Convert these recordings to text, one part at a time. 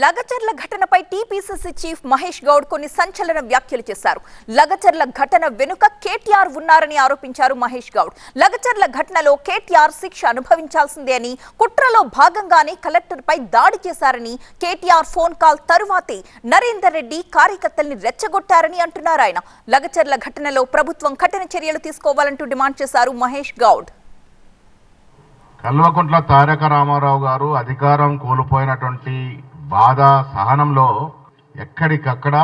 లగచర్ల ఘటనపై TPCC chief Mahesh Goud కొన్ని సంచలన వ్యాఖ్యలు చేశారు. లగచర్ల ఘటన వెనుక కేటీఆర్ ఉన్నారని ఆరోపించారు మహేష్ గౌడ్. లగచర్ల ఘటనలో కేటీఆర్ శిక్ష అనుభవించాల్సిందే అని, కుట్రలో భాగంగానే కలెక్టర్పై దాడి చేశారని, కేటీఆర్ ఫోన్ కాల్ తరువాతే నరేందర్ రెడ్డి కార్యకర్తల్ని రెచ్చగొట్టారని అంటున్నారు ఆయన. లగచర్ల ఘటనలో ప్రభుత్వం కఠిన చర్యలు తీసుకోవాలంటూ డిమాండ్ చేశారు మహేష్ గౌడ్. కల్వకుంట్ల తారక రామారావు గారు అధికారం కోల్పోయినటువంటి బాధ సహనంలో ఎక్కడికక్కడ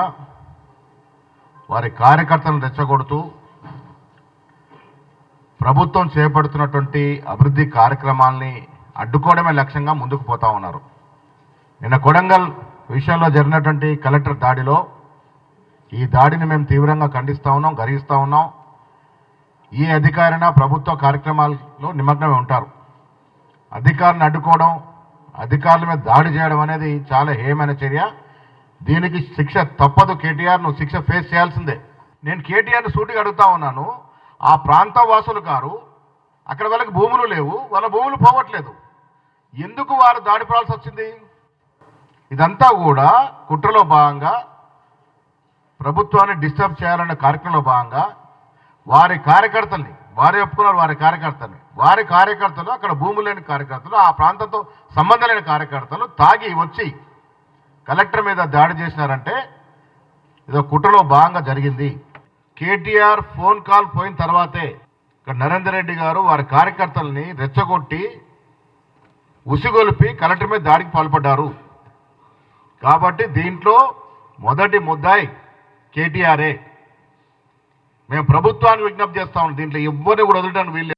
వారి కార్యకర్తలను రెచ్చగొడుతూ ప్రభుత్వం చేపడుతున్నటువంటి అభివృద్ధి కార్యక్రమాల్ని అడ్డుకోవడమే లక్ష్యంగా ముందుకు పోతా ఉన్నారు. నిన్న కొడంగల్ విషయంలో జరిగినటువంటి కలెక్టర్ దాడిలో ఈ దాడిని మేము తీవ్రంగా ఖండిస్తూ ఉన్నాం, గర్హిస్తూ ఉన్నాం. ఏ అధికారైనా ప్రభుత్వ కార్యక్రమాల్లో నిమగ్నమై ఉంటారు. అధికారులను అడ్డుకోవడం, అధికారుల మీద దాడి చేయడం అనేది చాలా హేయమైన చర్య. దీనికి శిక్ష తప్పదు. కేటీఆర్ నువ్వు శిక్ష ఫేస్ చేయాల్సిందే. నేను కేటీఆర్ని సూటిగా అడుగుతా ఉన్నాను, ఆ ప్రాంత వాసులు గారు అక్కడ వాళ్ళకి భూములు లేవు, వాళ్ళ భూములు పోవట్లేదు, ఎందుకు వారు దాడి పడాల్సి వచ్చింది? ఇదంతా కూడా కుట్రలో భాగంగా ప్రభుత్వాన్ని డిస్టర్బ్ చేయాలనే కార్యక్రమంలో భాగంగా వారి కార్యకర్తల్ని, వారే ఒప్పుకున్నారు వారి కార్యకర్తలు అక్కడ భూములు లేని కార్యకర్తలు, ఆ ప్రాంతంతో సంబంధం లేని కార్యకర్తలు తాగి వచ్చి కలెక్టర్ మీద దాడి చేసినారంటే ఇదో కుట్రలో భాగంగా జరిగింది. కేటీఆర్ ఫోన్ కాల్ పోయిన తర్వాతే ఇక్కడ నరేందర్ రెడ్డి గారు వారి కార్యకర్తల్ని రెచ్చగొట్టి ఉసిగొలిపి కలెక్టర్ మీద దాడికి పాల్పడ్డారు. కాబట్టి దీంట్లో మొదటి ముద్దాయి కేటీఆరే. మేము ప్రభుత్వానికి విజ్ఞప్తి చేస్తా ఉన్నాం, దీంట్లో ఎవ్వరిని కూడా వదలడానికి వీలు